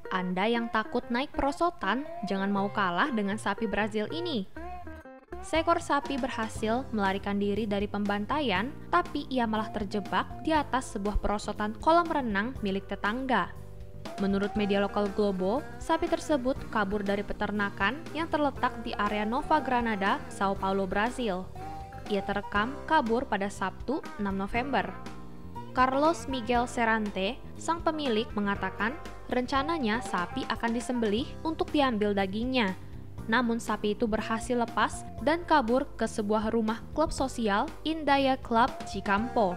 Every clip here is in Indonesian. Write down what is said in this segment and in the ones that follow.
Anda yang takut naik perosotan, jangan mau kalah dengan sapi Brazil ini. Seekor sapi berhasil melarikan diri dari pembantaian, tapi ia malah terjebak di atas sebuah perosotan kolam renang milik tetangga. Menurut media lokal Globo, sapi tersebut kabur dari peternakan yang terletak di area Nova Granada, Sao Paulo, Brazil. Ia terekam kabur pada Sabtu, 6 November. Carlos Miguel Serrante, sang pemilik, mengatakan rencananya sapi akan disembelih untuk diambil dagingnya. Namun sapi itu berhasil lepas dan kabur ke sebuah rumah klub sosial Indaya Club Chicampo.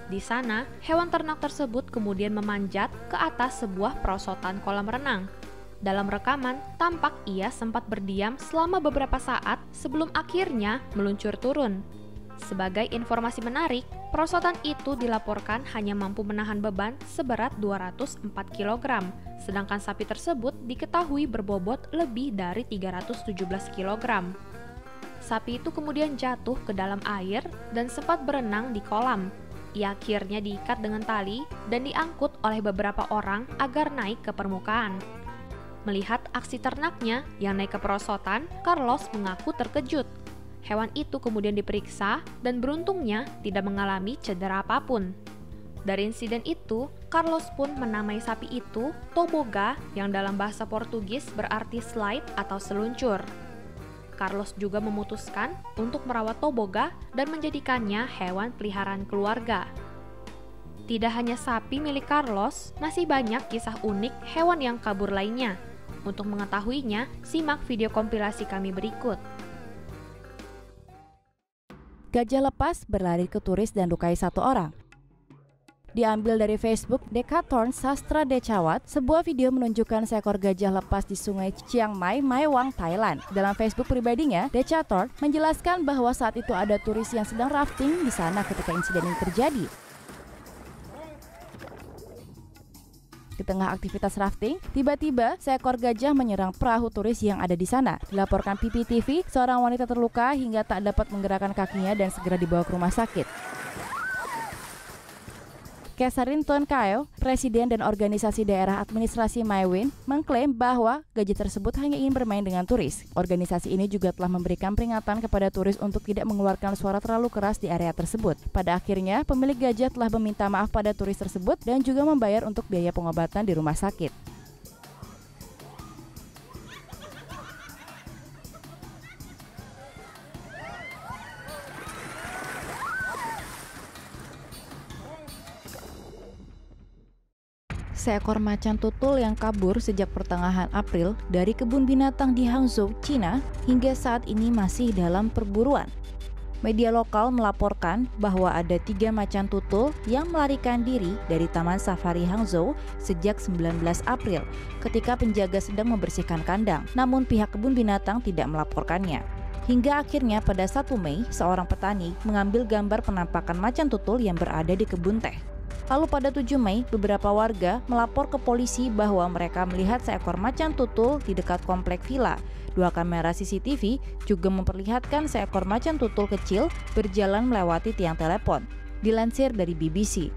Di sana, hewan ternak tersebut kemudian memanjat ke atas sebuah perosotan kolam renang. Dalam rekaman, tampak ia sempat berdiam selama beberapa saat sebelum akhirnya meluncur turun. Sebagai informasi menarik, perosotan itu dilaporkan hanya mampu menahan beban seberat 204 kg, sedangkan sapi tersebut diketahui berbobot lebih dari 317 kg. Sapi itu kemudian jatuh ke dalam air dan sempat berenang di kolam. Ia akhirnya diikat dengan tali dan diangkut oleh beberapa orang agar naik ke permukaan. Melihat aksi ternaknya yang naik ke perosotan, Carlos mengaku terkejut. Hewan itu kemudian diperiksa dan beruntungnya tidak mengalami cedera apapun. Dari insiden itu, Carlos pun menamai sapi itu Toboga yang dalam bahasa Portugis berarti slide atau seluncur. Carlos juga memutuskan untuk merawat Toboga dan menjadikannya hewan peliharaan keluarga. Tidak hanya sapi milik Carlos, masih banyak kisah unik hewan yang kabur lainnya. Untuk mengetahuinya, simak video kompilasi kami berikut. Gajah lepas berlari ke turis dan lukai 1 orang. Diambil dari Facebook Dekatorn Sastra Decawat, sebuah video menunjukkan seekor gajah lepas di sungai Chiang Mai, Mae Wang, Thailand. Dalam Facebook pribadinya, Decatorn menjelaskan bahwa saat itu ada turis yang sedang rafting di sana ketika insiden ini terjadi. Di tengah aktivitas rafting, tiba-tiba seekor gajah menyerang perahu turis yang ada di sana. Dilaporkan PPTV, seorang wanita terluka hingga tak dapat menggerakkan kakinya dan segera dibawa ke rumah sakit. Kesarin Tonkao, Presiden dan Organisasi Daerah Administrasi Mae Win, mengklaim bahwa gajah tersebut hanya ingin bermain dengan turis. Organisasi ini juga telah memberikan peringatan kepada turis untuk tidak mengeluarkan suara terlalu keras di area tersebut. Pada akhirnya, pemilik gajah telah meminta maaf pada turis tersebut dan juga membayar untuk biaya pengobatan di rumah sakit. Seekor macan tutul yang kabur sejak pertengahan April dari kebun binatang di Hangzhou, China, hingga saat ini masih dalam perburuan. Media lokal melaporkan bahwa ada 3 macan tutul yang melarikan diri dari Taman Safari Hangzhou sejak 19 April ketika penjaga sedang membersihkan kandang, namun pihak kebun binatang tidak melaporkannya. Hingga akhirnya pada 1 Mei, seorang petani mengambil gambar penampakan macan tutul yang berada di kebun teh. Lalu pada 7 Mei, beberapa warga melapor ke polisi bahwa mereka melihat seekor macan tutul di dekat komplek villa. 2 kamera CCTV juga memperlihatkan seekor macan tutul kecil berjalan melewati tiang telepon. Dilansir dari BBC.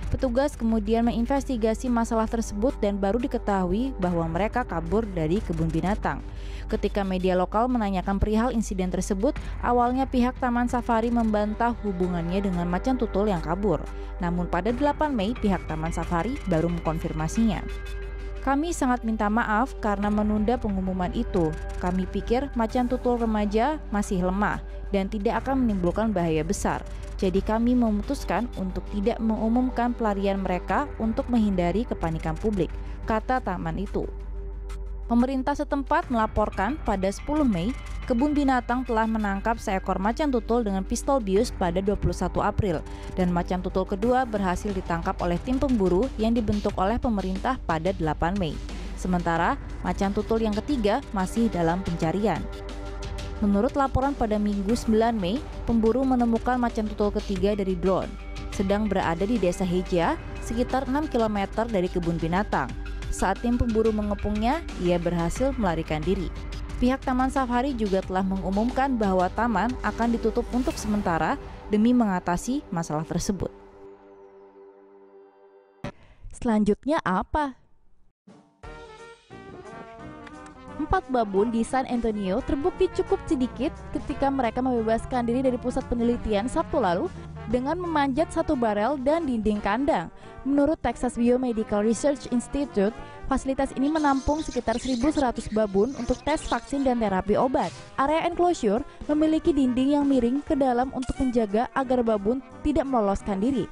Petugas kemudian menginvestigasi masalah tersebut dan baru diketahui bahwa mereka kabur dari kebun binatang. Ketika media lokal menanyakan perihal insiden tersebut, awalnya pihak Taman Safari membantah hubungannya dengan macan tutul yang kabur. Namun pada 8 Mei, pihak Taman Safari baru mengkonfirmasinya. Kami sangat minta maaf karena menunda pengumuman itu. Kami pikir macan tutul remaja masih lemah dan tidak akan menimbulkan bahaya besar. Jadi kami memutuskan untuk tidak mengumumkan pelarian mereka untuk menghindari kepanikan publik, kata taman itu. Pemerintah setempat melaporkan pada 10 Mei, kebun binatang telah menangkap seekor macan tutul dengan pistol bius pada 21 April, dan macan tutul kedua berhasil ditangkap oleh tim pemburu yang dibentuk oleh pemerintah pada 8 Mei. Sementara, macan tutul yang ketiga masih dalam pencarian. Menurut laporan pada Minggu 9 Mei, pemburu menemukan macan tutul ketiga dari drone, sedang berada di desa Heja, sekitar 6 km dari kebun binatang. Saat tim pemburu mengepungnya, ia berhasil melarikan diri. Pihak Taman Safari juga telah mengumumkan bahwa taman akan ditutup untuk sementara demi mengatasi masalah tersebut. Selanjutnya apa? 4 babun di San Antonio terbukti cukup sedikit ketika mereka membebaskan diri dari pusat penelitian Sabtu lalu dengan memanjat satu barel dan dinding kandang. Menurut Texas Biomedical Research Institute, fasilitas ini menampung sekitar 1.100 babun untuk tes vaksin dan terapi obat. Area enclosure memiliki dinding yang miring ke dalam untuk menjaga agar babun tidak meloloskan diri.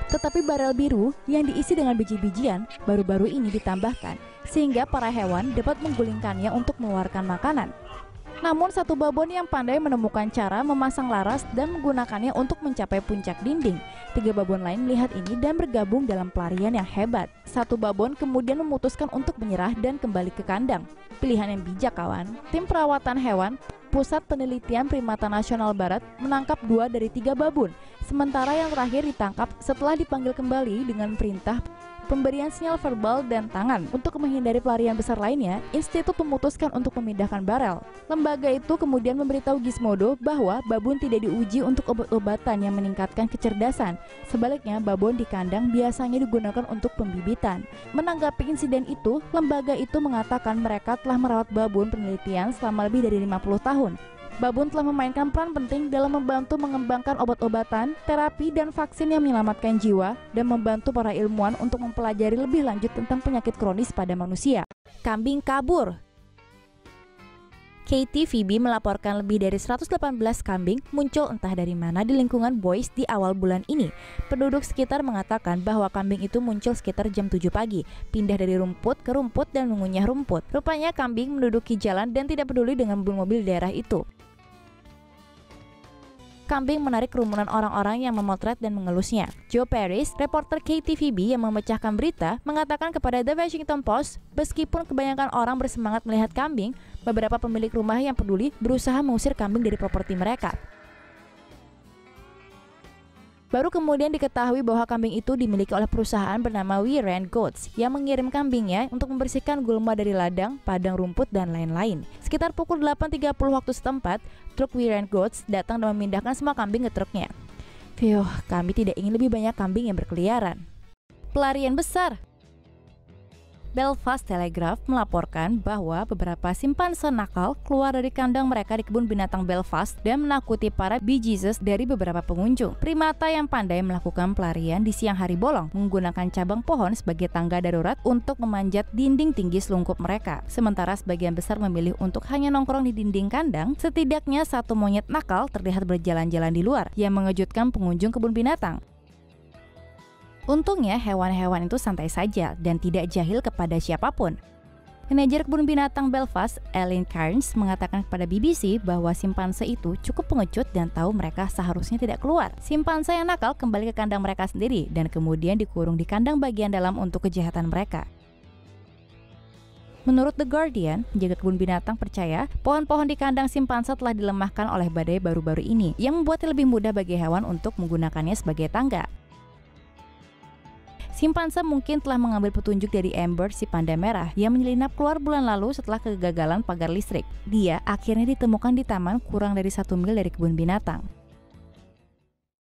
Tetapi barel biru yang diisi dengan biji-bijian baru-baru ini ditambahkan, sehingga para hewan dapat menggulingkannya untuk mengeluarkan makanan. Namun satu babon yang pandai menemukan cara memasang laras dan menggunakannya untuk mencapai puncak dinding. 3 babon lain melihat ini dan bergabung dalam pelarian yang hebat. Satu babon kemudian memutuskan untuk menyerah dan kembali ke kandang. Pilihan yang bijak, kawan. Tim perawatan hewan Pusat Penelitian Primata Nasional Barat menangkap 2 dari 3 babun, sementara yang terakhir ditangkap setelah dipanggil kembali dengan perintah pemberian sinyal verbal dan tangan. Untuk menghindari pelarian besar lainnya, institut memutuskan untuk memindahkan barel. Lembaga itu kemudian memberitahu Gizmodo bahwa babun tidak diuji untuk obat-obatan yang meningkatkan kecerdasan. Sebaliknya, babon di kandang biasanya digunakan untuk pembibitan. Menanggapi insiden itu, lembaga itu mengatakan mereka telah merawat babun penelitian selama lebih dari 50 tahun. Babun telah memainkan peran penting dalam membantu mengembangkan obat-obatan, terapi, dan vaksin yang menyelamatkan jiwa dan membantu para ilmuwan untuk mempelajari lebih lanjut tentang penyakit kronis pada manusia. Kambing kabur. KTVB melaporkan lebih dari 118 kambing muncul entah dari mana di lingkungan Boise di awal bulan ini. Penduduk sekitar mengatakan bahwa kambing itu muncul sekitar jam 7 pagi, pindah dari rumput ke rumput dan mengunyah rumput. Rupanya kambing menduduki jalan dan tidak peduli dengan mobil-mobil di daerah itu. Kambing menarik kerumunan orang-orang yang memotret dan mengelusnya. Joe Paris, reporter KTVB yang memecahkan berita, mengatakan kepada The Washington Post, meskipun kebanyakan orang bersemangat melihat kambing, beberapa pemilik rumah yang peduli berusaha mengusir kambing dari properti mereka. Baru kemudian diketahui bahwa kambing itu dimiliki oleh perusahaan bernama We Ran Goats yang mengirim kambingnya untuk membersihkan gulma dari ladang, padang rumput, dan lain-lain. Sekitar pukul 8.30 waktu setempat, truk We Ran Goats datang dan memindahkan semua kambing ke truknya. Kami tidak ingin lebih banyak kambing yang berkeliaran. Pelarian besar. Belfast Telegraph melaporkan bahwa beberapa simpanse nakal keluar dari kandang mereka di kebun binatang Belfast dan menakuti para Bee Geeses dari beberapa pengunjung. Primata yang pandai melakukan pelarian di siang hari bolong, menggunakan cabang pohon sebagai tangga darurat untuk memanjat dinding tinggi selungkup mereka. Sementara sebagian besar memilih untuk hanya nongkrong di dinding kandang, setidaknya satu monyet nakal terlihat berjalan-jalan di luar yang mengejutkan pengunjung kebun binatang. Untungnya hewan-hewan itu santai saja dan tidak jahil kepada siapapun. Manajer kebun binatang Belfast, Elaine Cairns, mengatakan kepada BBC bahwa simpanse itu cukup pengecut dan tahu mereka seharusnya tidak keluar. Simpanse yang nakal kembali ke kandang mereka sendiri dan kemudian dikurung di kandang bagian dalam untuk kejahatan mereka. Menurut The Guardian, penjaga kebun binatang percaya pohon-pohon di kandang simpanse telah dilemahkan oleh badai baru-baru ini yang membuatnya lebih mudah bagi hewan untuk menggunakannya sebagai tangga. Simpanse mungkin telah mengambil petunjuk dari Amber, si panda merah, yang menyelinap keluar bulan lalu setelah kegagalan pagar listrik. Dia akhirnya ditemukan di taman kurang dari 1 mil dari kebun binatang.